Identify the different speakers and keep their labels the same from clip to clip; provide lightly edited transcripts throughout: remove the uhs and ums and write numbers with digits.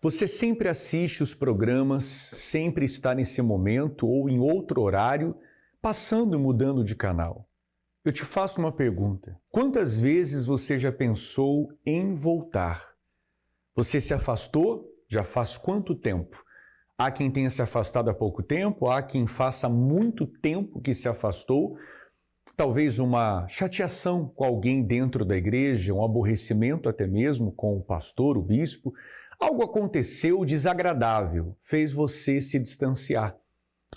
Speaker 1: Você sempre assiste os programas, sempre está nesse momento ou em outro horário, passando e mudando de canal. Eu te faço uma pergunta. Quantas vezes você já pensou em voltar? Você se afastou? Já faz quanto tempo? Há quem tenha se afastado há pouco tempo, há quem faça muito tempo que se afastou. Talvez uma chateação com alguém dentro da igreja, um aborrecimento até mesmo com o pastor, o bispo. Algo aconteceu desagradável, fez você se distanciar.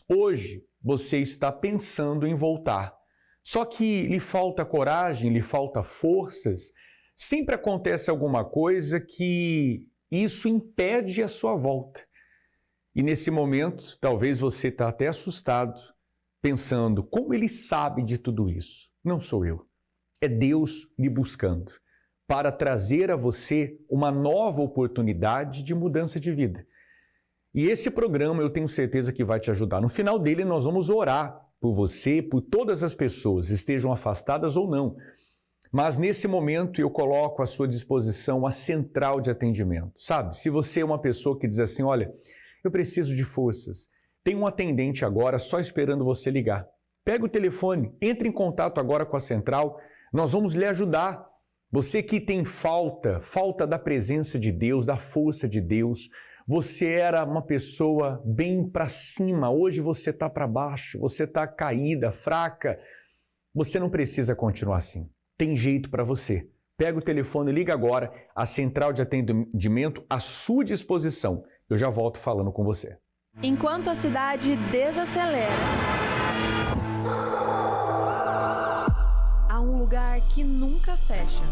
Speaker 1: Hoje você está pensando em voltar. Só que lhe falta coragem, lhe falta forças. Sempre acontece alguma coisa que isso impede a sua volta. E nesse momento, talvez você está até assustado, pensando, como ele sabe de tudo isso? Não sou eu. É Deus lhe buscando para trazer a você uma nova oportunidade de mudança de vida. E esse programa eu tenho certeza que vai te ajudar. No final dele nós vamos orar por você, por todas as pessoas, estejam afastadas ou não. Mas nesse momento eu coloco à sua disposição a central de atendimento. Sabe, se você é uma pessoa que diz assim, olha, eu preciso de forças, tem um atendente agora só esperando você ligar. Pega o telefone, entre em contato agora com a central, nós vamos lhe ajudar. Você que tem falta da presença de Deus, da força de Deus, você era uma pessoa bem para cima, hoje você está para baixo, você está caída, fraca. Você não precisa continuar assim. Tem jeito para você. Pega o telefone e liga agora, a central de atendimento à sua disposição. Eu já volto falando com você.
Speaker 2: Enquanto a cidade desacelera, há um lugar que nunca fecha.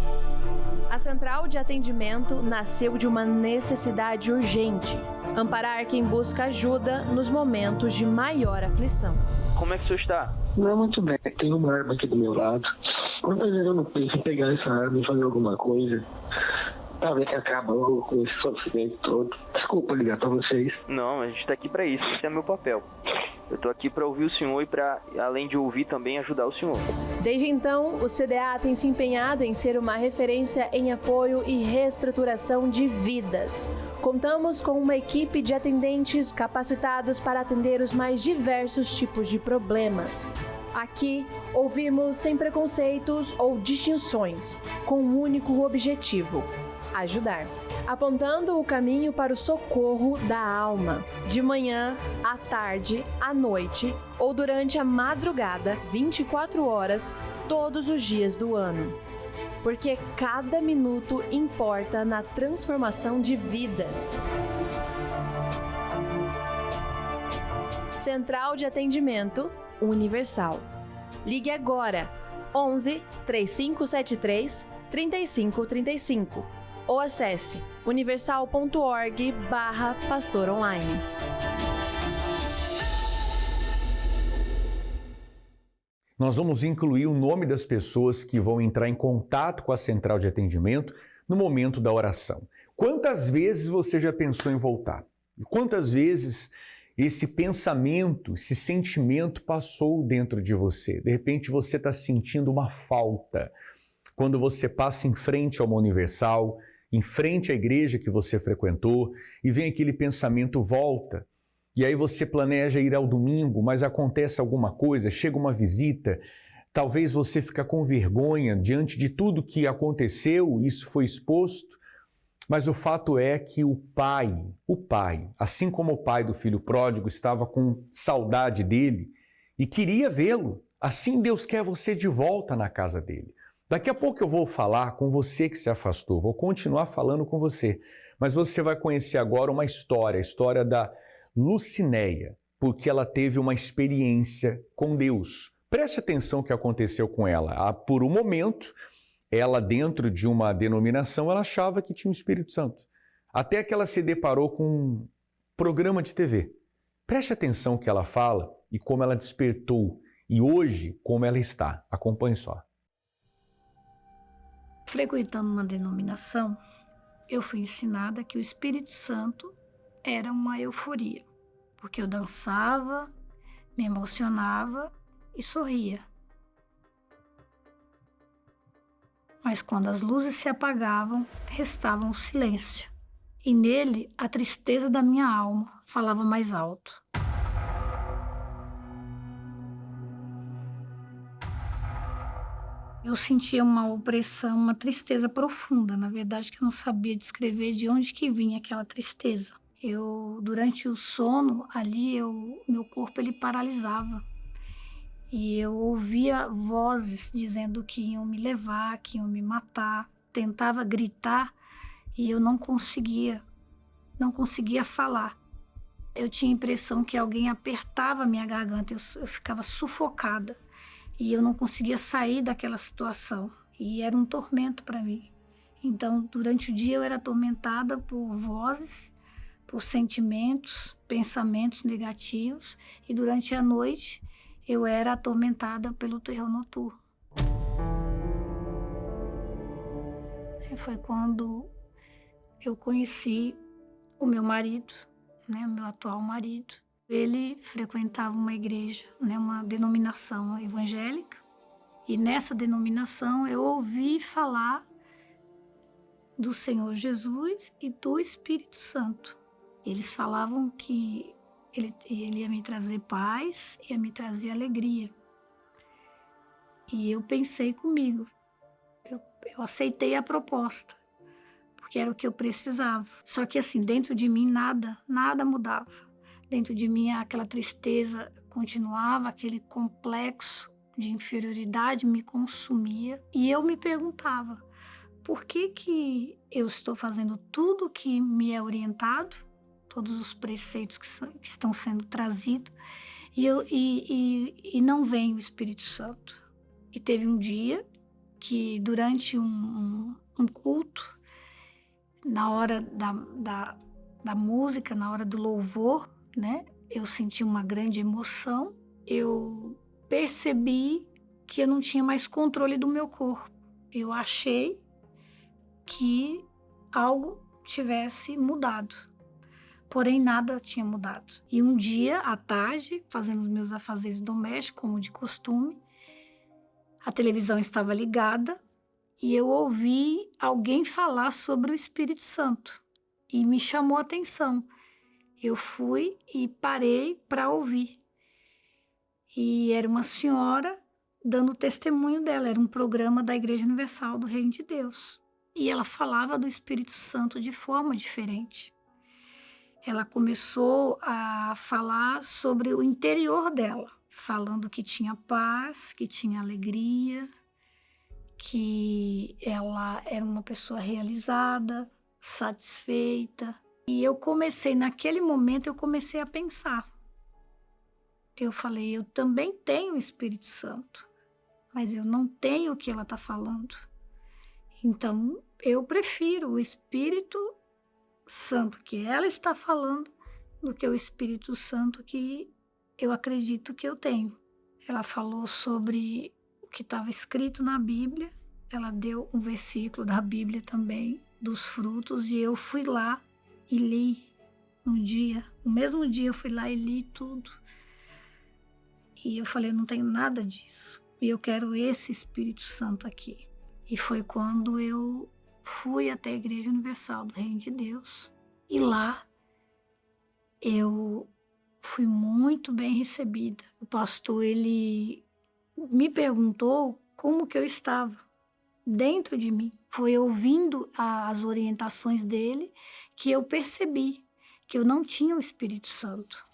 Speaker 2: A central de atendimento nasceu de uma necessidade urgente: amparar quem busca ajuda nos momentos de maior aflição.
Speaker 3: Como é que o senhor está?
Speaker 4: Não é muito bem, tem uma arma aqui do meu lado. Quantas vezes eu não penso em pegar essa arma e fazer alguma coisa pra ver que acabou com esse sofrimento todo. Desculpa ligar pra vocês.
Speaker 3: Não, a gente tá aqui pra isso, esse é meu papel. Eu tô aqui pra ouvir o senhor e pra, além de ouvir, também ajudar o senhor.
Speaker 2: Desde então, o CDA tem se empenhado em ser uma referência em apoio e reestruturação de vidas. Contamos com uma equipe de atendentes capacitados para atender os mais diversos tipos de problemas. Aqui, ouvimos sem preconceitos ou distinções, com um único objetivo: ajudar. Apontando o caminho para o socorro da alma, de manhã, à tarde, à noite ou durante a madrugada, 24 horas, todos os dias do ano. Porque cada minuto importa na transformação de vidas. Central de Atendimento Universal. Ligue agora, 11 3573 3535 ou acesse universal.org/pastoronline.
Speaker 1: Nós vamos incluir o nome das pessoas que vão entrar em contato com a central de atendimento no momento da oração. Quantas vezes você já pensou em voltar? Quantas vezes esse pensamento, esse sentimento passou dentro de você? De repente você está sentindo uma falta. Quando você passa em frente a uma Universal, em frente à igreja que você frequentou, e vem aquele pensamento, volta. E aí você planeja ir ao domingo, mas acontece alguma coisa, chega uma visita, talvez você fica com vergonha diante de tudo que aconteceu, isso foi exposto, mas o fato é que o pai, assim como o pai do filho pródigo estava com saudade dele e queria vê-lo, assim Deus quer você de volta na casa dele. Daqui a pouco eu vou falar com você que se afastou, vou continuar falando com você, mas você vai conhecer agora uma história, a história da Lucinéia, porque ela teve uma experiência com Deus. Preste atenção o que aconteceu com ela. Por um momento, ela dentro de uma denominação, ela achava que tinha o Espírito Santo, até que ela se deparou com um programa de TV. Preste atenção o que ela fala e como ela despertou, e hoje como ela está. Acompanhe só.
Speaker 5: Frequentando uma denominação, eu fui ensinada que o Espírito Santo era uma euforia, porque eu dançava, me emocionava e sorria. Mas quando as luzes se apagavam, restava um silêncio e nele a tristeza da minha alma falava mais alto. Eu sentia uma opressão, uma tristeza profunda, na verdade, que eu não sabia descrever de onde que vinha aquela tristeza. Durante o sono, ali, meu corpo ele paralisava. E eu ouvia vozes dizendo que iam me levar, que iam me matar. Tentava gritar e eu não conseguia falar. Eu tinha a impressão que alguém apertava a minha garganta, eu ficava sufocada. E eu não conseguia sair daquela situação. E era um tormento para mim. Então, durante o dia eu era atormentada por vozes, por sentimentos, pensamentos negativos. E durante a noite eu era atormentada pelo terror noturno. Foi quando eu conheci o meu marido, né, o meu atual marido. Ele frequentava uma igreja, né, uma denominação evangélica, e nessa denominação eu ouvi falar do Senhor Jesus e do Espírito Santo. Eles falavam que ele ia me trazer paz, ia me trazer alegria. E eu pensei comigo, eu aceitei a proposta, porque era o que eu precisava. Só que assim, dentro de mim nada mudava. Dentro de mim aquela tristeza continuava, aquele complexo de inferioridade me consumia. E eu me perguntava, por que eu estou fazendo tudo que me é orientado, todos os preceitos que estão sendo trazidos, e não vem o Espírito Santo? E teve um dia que durante um culto, na hora da música, na hora do louvor, né? Eu senti uma grande emoção, eu percebi que eu não tinha mais controle do meu corpo. Eu achei que algo tivesse mudado, porém nada tinha mudado. E um dia, à tarde, fazendo os meus afazeres domésticos, como de costume, a televisão estava ligada e eu ouvi alguém falar sobre o Espírito Santo e me chamou a atenção. Eu fui e parei para ouvir. E era uma senhora dando o testemunho dela. Era um programa da Igreja Universal do Reino de Deus. E ela falava do Espírito Santo de forma diferente. Ela começou a falar sobre o interior dela, falando que tinha paz, que tinha alegria, que ela era uma pessoa realizada, satisfeita. E naquele momento eu comecei a pensar. Eu falei, eu também tenho o Espírito Santo, mas eu não tenho o que ela está falando. Então, eu prefiro o Espírito Santo que ela está falando do que o Espírito Santo que eu acredito que eu tenho. Ela falou sobre o que estava escrito na Bíblia, ela deu um versículo da Bíblia também, dos frutos, e eu fui lá e li no mesmo dia eu fui lá e li tudo. E eu falei, não tenho nada disso. E eu quero esse Espírito Santo aqui. E foi quando eu fui até a Igreja Universal do Reino de Deus. E lá eu fui muito bem recebida. O pastor, ele me perguntou como que eu estava dentro de mim. Foi ouvindo as orientações dele que eu percebi que eu não tinha o Espírito Santo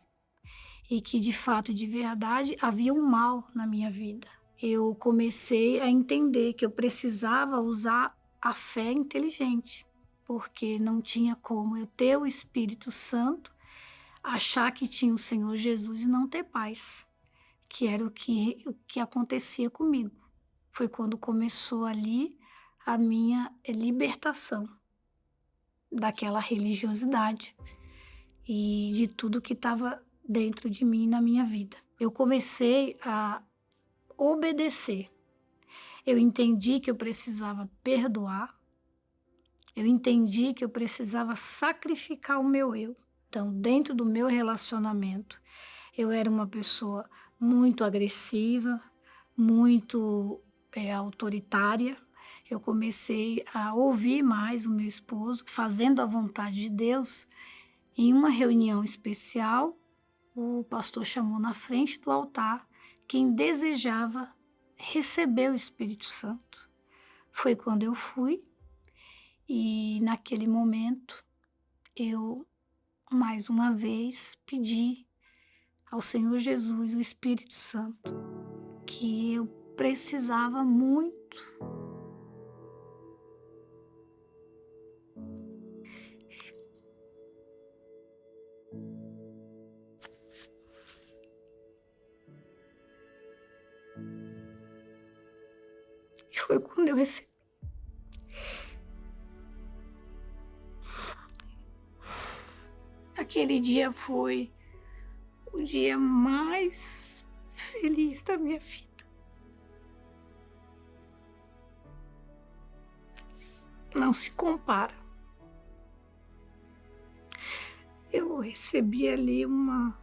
Speaker 5: e que, de fato, de verdade, havia um mal na minha vida. Eu comecei a entender que eu precisava usar a fé inteligente, porque não tinha como eu ter o Espírito Santo, achar que tinha o Senhor Jesus e não ter paz, que era o que acontecia comigo. Foi quando começou ali a minha libertação daquela religiosidade e de tudo que estava dentro de mim na minha vida. Eu comecei a obedecer. Eu entendi que eu precisava perdoar. Eu entendi que eu precisava sacrificar o meu eu. Então, dentro do meu relacionamento, eu era uma pessoa muito agressiva, muito autoritária. eu comecei a ouvir mais o meu esposo, fazendo a vontade de Deus. Em uma reunião especial, o pastor chamou na frente do altar quem desejava receber o Espírito Santo. Foi quando eu fui e naquele momento eu, mais uma vez, pedi ao Senhor Jesus o Espírito Santo, que eu precisava muito. E foi quando eu recebi. Aquele dia foi o dia mais feliz da minha vida. Não se compara. Eu recebi ali uma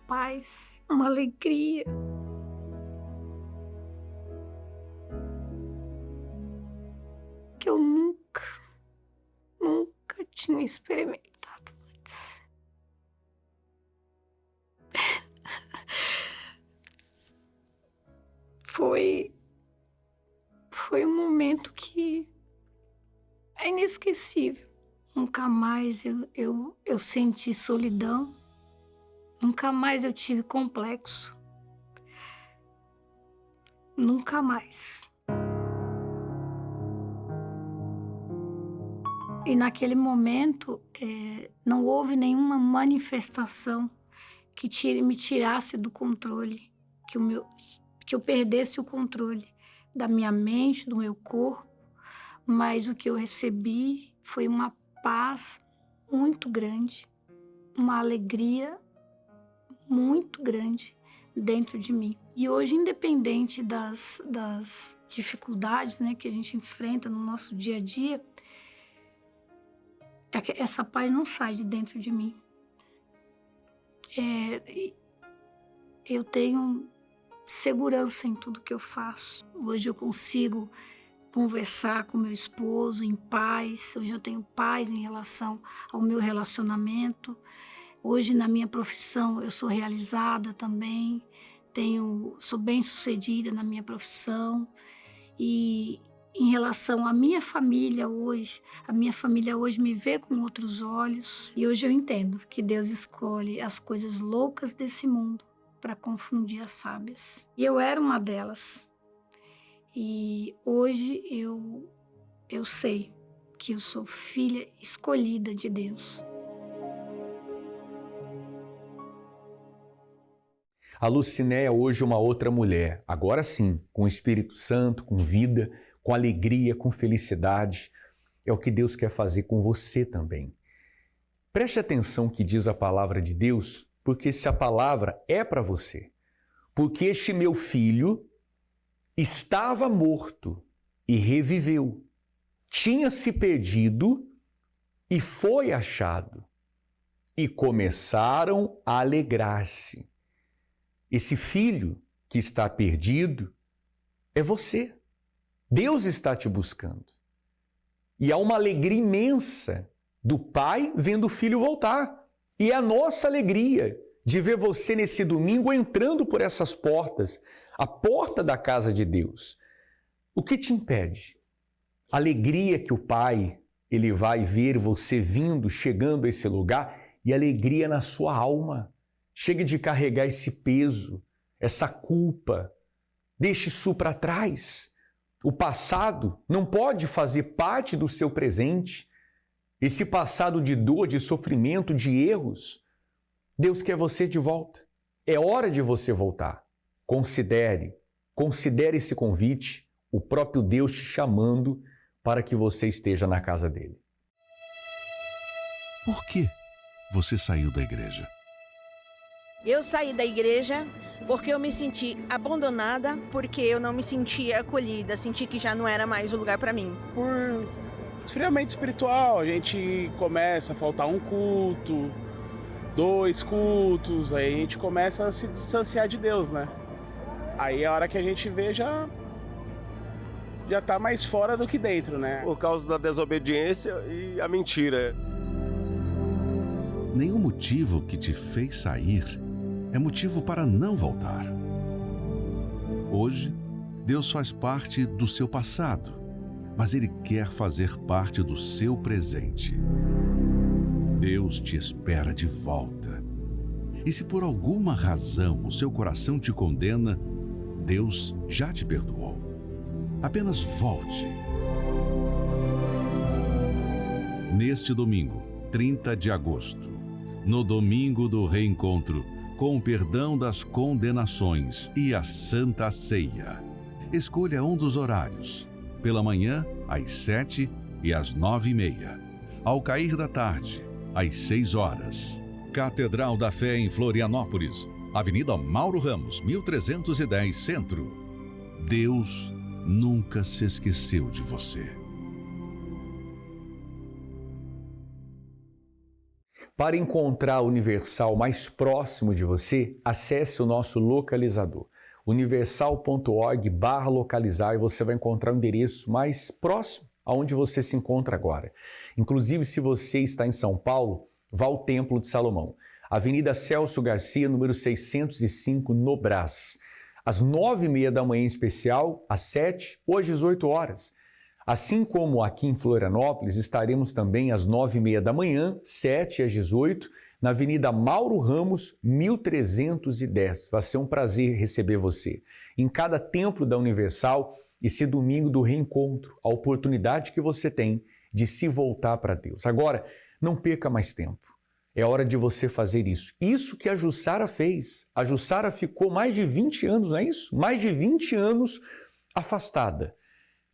Speaker 5: paz, uma alegria. Que eu nunca tinha experimentado antes. Foi um momento que é inesquecível. Nunca mais eu senti solidão. Nunca mais eu tive complexo. Nunca mais. E naquele momento, não houve nenhuma manifestação que me tirasse do controle, que eu perdesse o controle da minha mente, do meu corpo, mas o que eu recebi foi uma paz muito grande, uma alegria muito grande dentro de mim. E hoje, independente das dificuldades, né, que a gente enfrenta no nosso dia a dia, essa paz não sai de dentro de mim. Eu tenho segurança em tudo que eu faço. Hoje eu consigo conversar com meu esposo em paz. Hoje eu tenho paz em relação ao meu relacionamento. Hoje, na minha profissão, eu sou realizada também. Sou bem-sucedida na minha profissão. E em relação à minha família hoje, a minha família hoje me vê com outros olhos. E hoje eu entendo que Deus escolhe as coisas loucas desse mundo para confundir as sábias. E eu era uma delas. E hoje eu sei que eu sou filha escolhida de Deus.
Speaker 1: A Lucinéia é hoje uma outra mulher, agora sim, com o Espírito Santo, com vida, com alegria, com felicidade. É o que Deus quer fazer com você também. Preste atenção que diz a palavra de Deus, porque se a palavra é para você. Porque este meu filho estava morto e reviveu. Tinha se perdido e foi achado. E começaram a alegrar-se. Esse filho que está perdido é você. Deus está te buscando. E há uma alegria imensa do pai vendo o filho voltar. E é a nossa alegria de ver você nesse domingo entrando por essas portas, a porta da casa de Deus. O que te impede? A alegria que o pai, ele vai ver você vindo, chegando a esse lugar, e alegria na sua alma. Chegue de carregar esse peso, essa culpa. Deixe isso para trás. O passado não pode fazer parte do seu presente. Esse passado de dor, de sofrimento, de erros. Deus quer você de volta. É hora de você voltar. Considere esse convite, o próprio Deus te chamando para que você esteja na casa dele.
Speaker 6: Por que você saiu da igreja?
Speaker 7: Eu saí da igreja porque eu me senti abandonada, porque eu não me sentia acolhida, senti que já não era mais o lugar para mim.
Speaker 8: Por esfriamento espiritual, a gente começa a faltar um culto, 2 cultos, aí a gente começa a se distanciar de Deus, né? Aí a hora que a gente vê já já tá mais fora do que dentro, né?
Speaker 9: Por causa da desobediência e a mentira.
Speaker 6: Nenhum motivo que te fez sair é motivo para não voltar. Hoje, Deus faz parte do seu passado, mas Ele quer fazer parte do seu presente. Deus te espera de volta. E se por alguma razão o seu coração te condena, Deus já te perdoou. Apenas volte. Neste domingo, 30 de agosto, no domingo do reencontro, com o perdão das condenações e a Santa Ceia, escolha um dos horários, pela manhã, às 7 e às 9h30, ao cair da tarde, às 6 horas. Catedral da Fé em Florianópolis, Avenida Mauro Ramos, 1310 Centro. Deus nunca se esqueceu de você.
Speaker 1: Para encontrar o Universal mais próximo de você, acesse o nosso localizador, universal.org/localizar, e você vai encontrar o endereço mais próximo aonde você se encontra agora. Inclusive, se você está em São Paulo, vá ao Templo de Salomão, Avenida Celso Garcia, número 605, no Brás. Às 9h30 da manhã em especial, às 7 ou às 18 horas. Assim como aqui em Florianópolis, estaremos também às 9h30 da manhã, 7 às 18, na Avenida Mauro Ramos, 1310. Vai ser um prazer receber você. Em cada templo da Universal, esse domingo do reencontro, a oportunidade que você tem de se voltar para Deus. Agora, não perca mais tempo. É hora de você fazer isso. Isso que a Jussara fez. A Jussara ficou mais de 20 anos, não é isso? Mais de 20 anos afastada.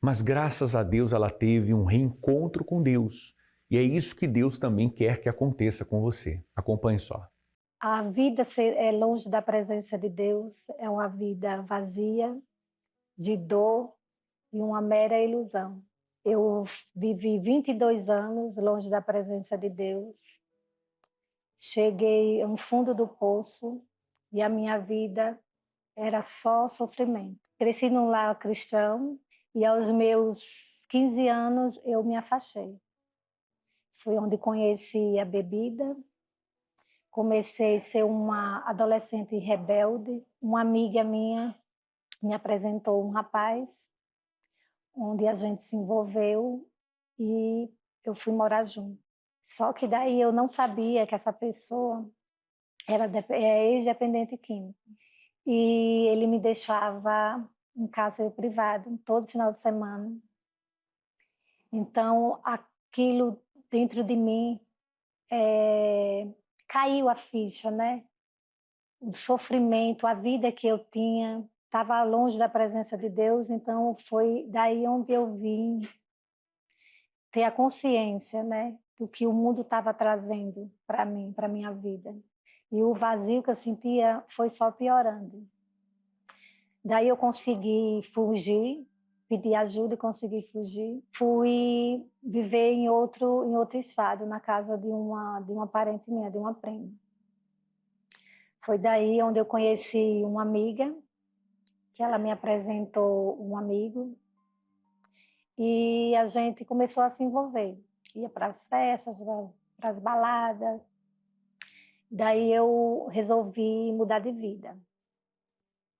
Speaker 1: Mas graças a Deus ela teve um reencontro com Deus. E é isso que Deus também quer que aconteça com você. Acompanhe só.
Speaker 5: A vida longe da presença de Deus é uma vida vazia, de dor e uma mera ilusão. Eu vivi 22 anos longe da presença de Deus. Cheguei ao fundo do poço e a minha vida era só sofrimento. Cresci num lar cristão e aos meus 15 anos eu me afastei. Foi onde conheci a bebida, comecei a ser uma adolescente rebelde. Uma amiga minha me apresentou um rapaz, onde a gente se envolveu e eu fui morar junto. Só que daí eu não sabia que essa pessoa era ex-dependente químico. E ele me deixava em casa privado todo final de semana. Então, aquilo dentro de mim caiu a ficha, né? O sofrimento, a vida que eu tinha, estava longe da presença de Deus, então foi daí onde eu vim ter a consciência, né, do que o mundo estava trazendo para mim, para minha vida. E o vazio que eu sentia foi só piorando. Daí eu consegui fugir, pedi ajuda e consegui fugir. Fui viver em outro estado, na casa de uma parente minha, de uma prima. Foi daí onde eu conheci uma amiga, que ela me apresentou um amigo, e a gente começou a se envolver. Ia para as festas, para as baladas. Daí eu resolvi mudar de vida.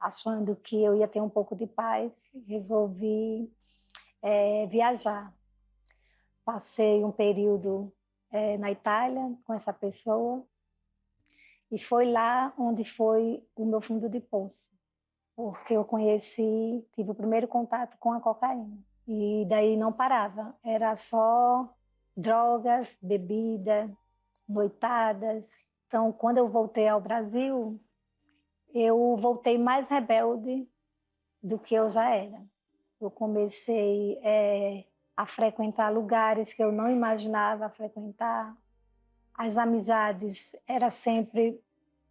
Speaker 5: Achando que eu ia ter um pouco de paz, resolvi viajar. Passei um período na Itália com essa pessoa e foi lá onde foi o meu fundo de poço, porque eu tive o primeiro contato com a cocaína e daí não parava, era só drogas, bebida, noitadas. Então, quando eu voltei ao Brasil, eu voltei mais rebelde do que eu já era. Eu comecei a frequentar lugares que eu não imaginava frequentar. As amizades eram sempre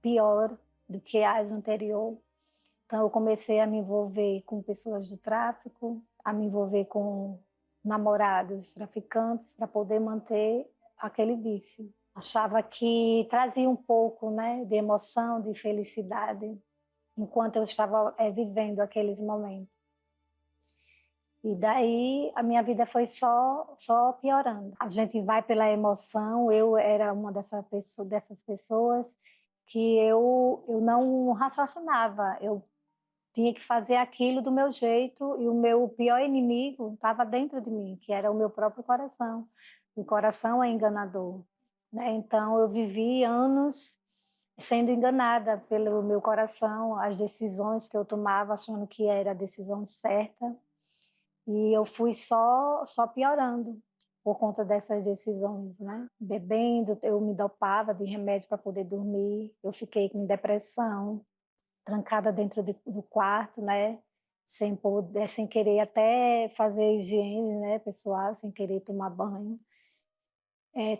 Speaker 5: pior do que as anteriores. Então, eu comecei a me envolver com pessoas do tráfico, a me envolver com namorados traficantes para poder manter aquele vício. Achava que trazia um pouco, né, de emoção, de felicidade, enquanto eu estava vivendo aqueles momentos. E daí a minha vida foi só piorando. A gente vai pela emoção, eu era uma dessas pessoas que eu não raciocinava, eu tinha que fazer aquilo do meu jeito e o meu pior inimigo estava dentro de mim, que era o meu próprio coração. O coração é enganador, né? Então eu vivi anos sendo enganada pelo meu coração, as decisões que eu tomava achando que era a decisão certa, e eu fui só piorando por conta dessas decisões, né? Bebendo, eu me dopava de remédio para poder dormir, eu fiquei com depressão, trancada dentro do quarto, né? Sem querer até fazer higiene, né, pessoal, sem querer tomar banho.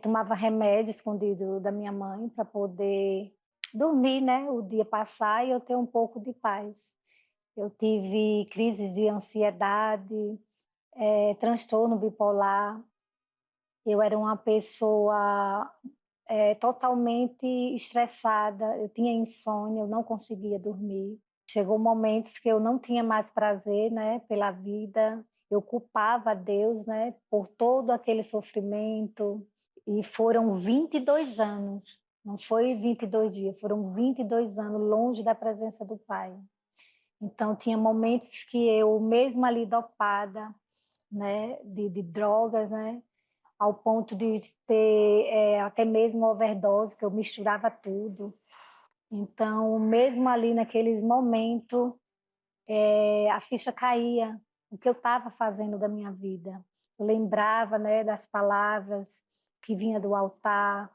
Speaker 5: Tomava remédio escondido da minha mãe para poder dormir, né, o dia passar e eu ter um pouco de paz. Eu tive crises de ansiedade, transtorno bipolar. Eu era uma pessoa totalmente estressada, eu tinha insônia, eu não conseguia dormir. Chegou momentos que eu não tinha mais prazer, né, pela vida, eu culpava Deus, né, por todo aquele sofrimento, e foram 22 anos, não foi 22 dias, foram 22 anos longe da presença do Pai. Então tinha momentos que eu, mesmo ali dopada, né, de drogas, né, ao ponto de ter até mesmo overdose, que eu misturava tudo. Então, mesmo ali naqueles momentos, a ficha caía, o que eu estava fazendo da minha vida. Eu lembrava, né, das palavras que vinha do altar,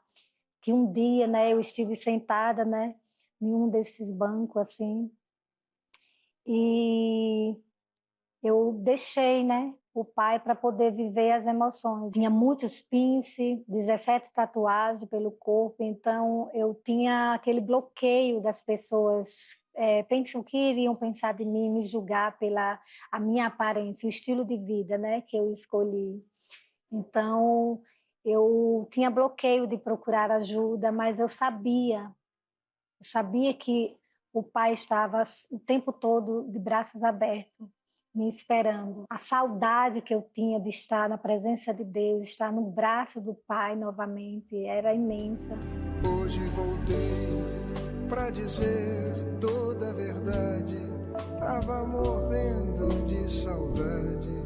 Speaker 5: que um dia, né, eu estive sentada, né, em um desses bancos assim, e eu deixei, né, o Pai para poder viver as emoções. Tinha muitos pince, 17 tatuagens pelo corpo, então eu tinha aquele bloqueio das pessoas, pensam que iriam pensar de mim, me julgar pela a minha aparência, o estilo de vida, né, que eu escolhi. Então eu tinha bloqueio de procurar ajuda, mas eu sabia que o Pai estava o tempo todo de braços abertos, me esperando. A saudade que eu tinha de estar na presença de Deus, estar no braço do Pai novamente, era imensa.
Speaker 10: Hoje voltei pra dizer toda a verdade. Tava morrendo de saudade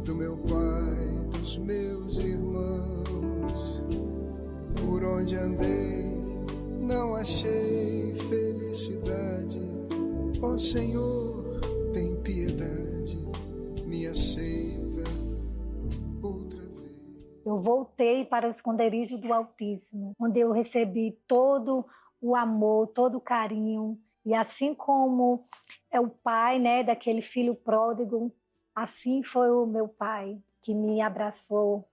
Speaker 10: do meu pai, dos meus irmãos. Por onde andei, não achei felicidade. Ó Senhor, tem piedade, me aceita outra vez.
Speaker 5: Eu voltei para o esconderijo do Altíssimo, onde eu recebi todo o amor, todo o carinho. E assim como é o pai, né, daquele filho pródigo, assim foi o meu pai, que me abraçou,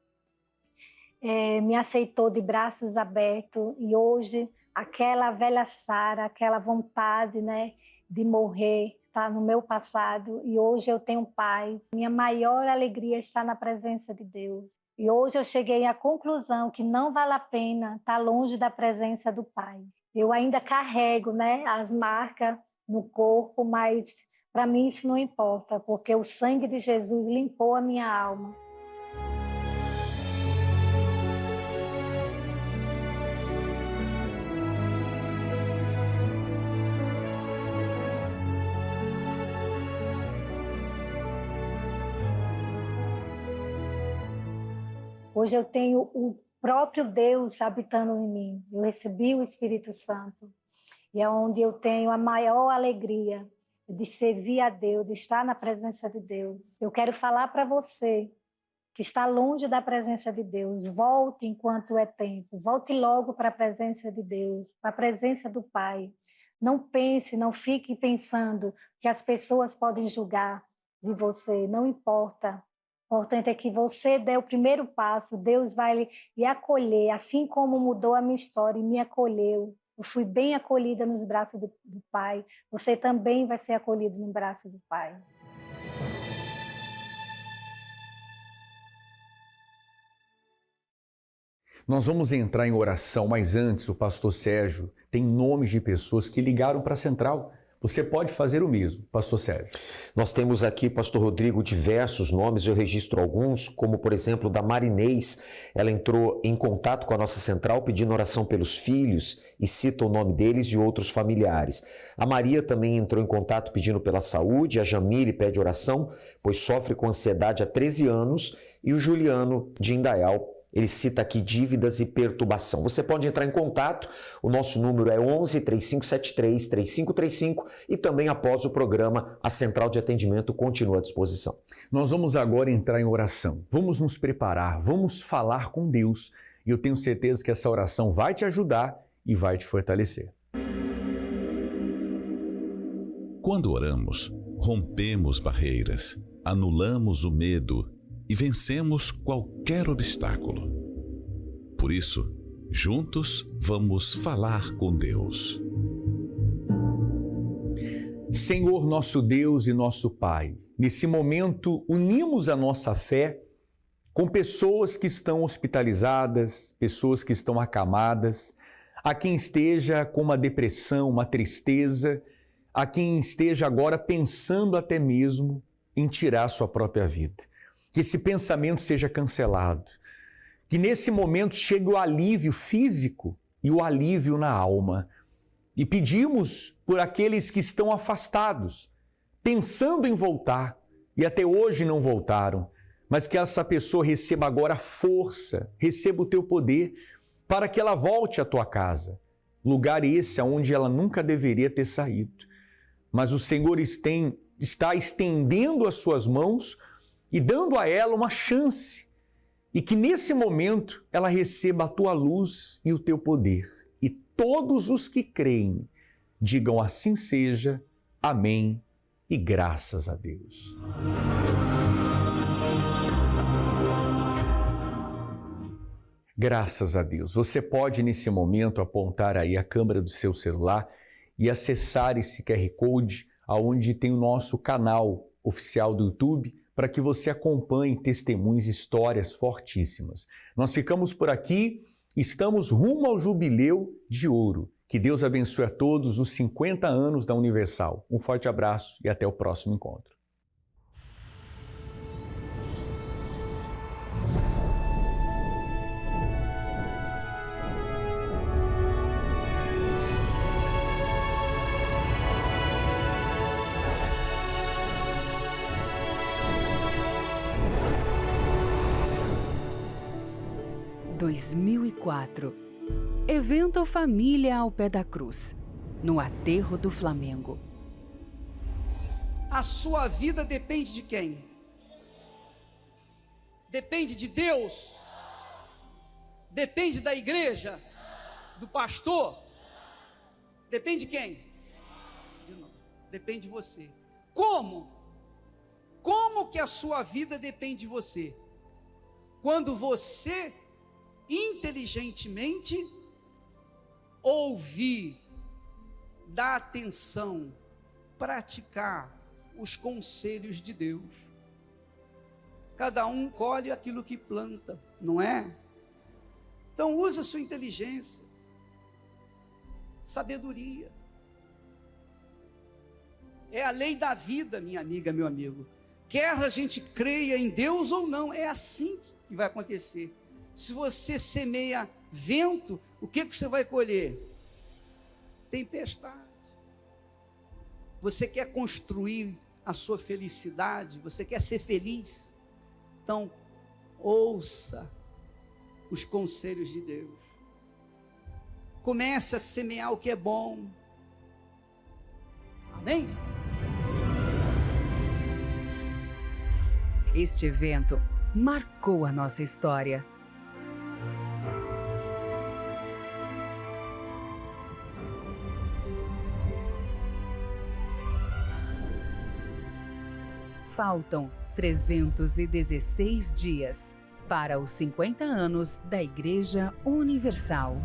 Speaker 5: me aceitou de braços abertos. E hoje, aquela velha Sara, aquela vontade, né, de morrer, está no meu passado. E hoje eu tenho paz. Minha maior alegria está na presença de Deus. E hoje eu cheguei à conclusão que não vale a pena estar longe da presença do Pai. Eu ainda carrego, né, as marcas no corpo, mas para mim isso não importa, porque o sangue de Jesus limpou a minha alma. Hoje eu tenho o próprio Deus habitando em mim. Eu recebi o Espírito Santo. E é onde eu tenho a maior alegria de servir a Deus, de estar na presença de Deus. Eu quero falar para você que está longe da presença de Deus. Volte enquanto é tempo. Volte logo para a presença de Deus, para a presença do Pai. Não pense, não fique pensando que as pessoas podem julgar de você. Não importa. O importante é que você dê o primeiro passo, Deus vai lhe acolher, assim como mudou a minha história e me acolheu. Eu fui bem acolhida nos braços do Pai, você também vai ser acolhido no braço do Pai.
Speaker 1: Nós vamos entrar em oração, mas antes o pastor Sérgio tem nomes de pessoas que ligaram para a central você pode fazer o mesmo, Pastor Sérgio.
Speaker 11: Nós temos aqui, Pastor Rodrigo, diversos nomes, eu registro alguns, como por exemplo da Marinês. Ela entrou em contato com a nossa central pedindo oração pelos filhos e cita o nome deles e outros familiares. A Maria também entrou em contato pedindo pela saúde, a Jamile pede oração, pois sofre com ansiedade há 13 anos, e o Juliano de Indaial, ele cita aqui dívidas e perturbação. Você pode entrar em contato, o nosso número é 11 3573 3535 e também após o programa a central de atendimento continua à disposição.
Speaker 1: Nós vamos agora entrar em oração. Vamos nos preparar, vamos falar com Deus e eu tenho certeza que essa oração vai te ajudar e vai te fortalecer.
Speaker 12: Quando oramos, rompemos barreiras, anulamos o medo e vencemos qualquer obstáculo. Por isso, juntos vamos falar com Deus.
Speaker 1: Senhor nosso Deus e nosso Pai, nesse momento unimos a nossa fé com pessoas que estão hospitalizadas, pessoas que estão acamadas, a quem esteja com uma depressão, uma tristeza, a quem esteja agora pensando até mesmo em tirar sua própria vida. Que esse pensamento seja cancelado, que nesse momento chegue o alívio físico e o alívio na alma. E pedimos por aqueles que estão afastados, pensando em voltar e até hoje não voltaram, mas que essa pessoa receba agora força, receba o teu poder para que ela volte à tua casa, lugar esse onde ela nunca deveria ter saído. Mas o Senhor está estendendo as suas mãos e dando a ela uma chance, e que nesse momento ela receba a tua luz e o teu poder. E todos os que creem digam assim seja, amém e graças a Deus. Graças a Deus. Você pode nesse momento apontar aí a câmera do seu celular e acessar esse QR Code onde tem o nosso canal oficial do YouTube, para que você acompanhe testemunhos e histórias fortíssimas. Nós ficamos por aqui, estamos rumo ao Jubileu de Ouro. Que Deus abençoe a todos os 50 anos da Universal. Um forte abraço e até o próximo encontro.
Speaker 13: Em 2004, evento Família ao Pé da Cruz, no aterro do Flamengo.
Speaker 14: A sua vida depende de quem? Depende de Deus? Depende da igreja? Do pastor? Depende de quem? Depende de você. Como? Como que a sua vida depende de você? Quando você inteligentemente ouvir, dar atenção, praticar os conselhos de Deus. Cada um colhe aquilo que planta, não é? Então use a sua inteligência, sabedoria. É a lei da vida, minha amiga, meu amigo. Quer a gente creia em Deus ou não, é assim que vai acontecer. Se você semeia vento, o que você vai colher? Tempestade. Você quer construir a sua felicidade? Você quer ser feliz? Então, ouça os conselhos de Deus. Comece a semear o que é bom. Amém?
Speaker 13: Este evento marcou a nossa história. Faltam 316 dias para os 50 anos da Igreja Universal.